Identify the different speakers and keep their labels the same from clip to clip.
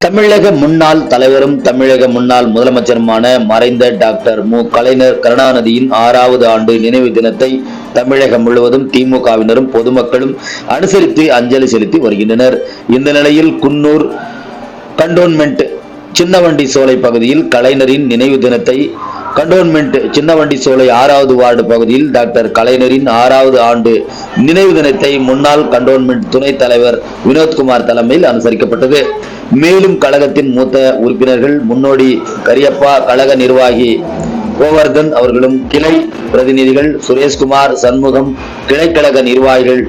Speaker 1: தமிழக முன்னாள் தலைவரும் தமிழக முன்னாள் முதலமைச்சருமான மறைந்த டாக்டர் மு. கலைஞர் கருணாநிதியின் 6வது ஆண்டு நினைவு தினத்தை தமிழகம் முழுவதும் திமுகவினரும் பொதுமக்களும் அனுசரித்து அஞ்சலி செலுத்தி வருகின்றனர். இந்த நிலையில் குன்னூர் கண்டோன்மெண்ட் சின்னவண்டி சோலை பகுதியில் கலைஞரின் நினைவு தினத்தை கண்டோன்மெண்ட் சின்னவண்டி சோலை 6வது வார்டு பகுதியில் டாக்டர் கலைஞரின் 6வது ஆண்டு நினைவு தினத்தை முன்னாள் கண்டோன்மெண்ட் துணைத் தலைவர் வினோத்குமார் தலைமையில் அனுசரிக்கப்பட்டது. மேலும் கழகத்தின் மூத்த உறுப்பினர்கள் முன்னோடி கரியப்பா, கழக நிர்வாகி கோவர்தன் அவர்களும், கிளை பிரதிநிதிகள் சுரேஷ்குமார், சண்முகம், கிளைக்கழக நிர்வாகிகள்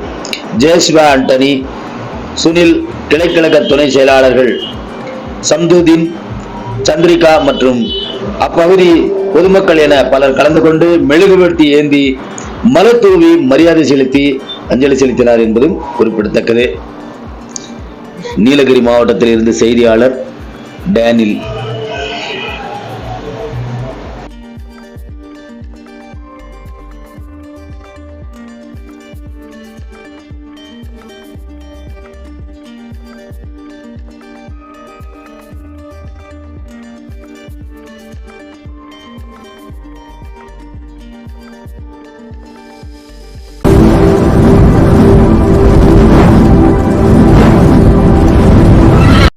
Speaker 1: ஜேஷ்வா ஆண்டனி, சுனில், கிளைக்கழக துணை செயலாளர்கள் சம்துதீன், சந்திரிகா மற்றும் அப்பகுதி பொதுமக்கள் என பலர் கலந்து கொண்டு மெழுகுவர்த்தி ஏந்தி மலர் தூவி மரியாதை செலுத்தி அஞ்சலி செலுத்தினார் என்பதும் குறிப்பிடத்தக்கது. நீலகிரி மாவட்டத்தில் இருந்து செய்தியாளர் டேனில்.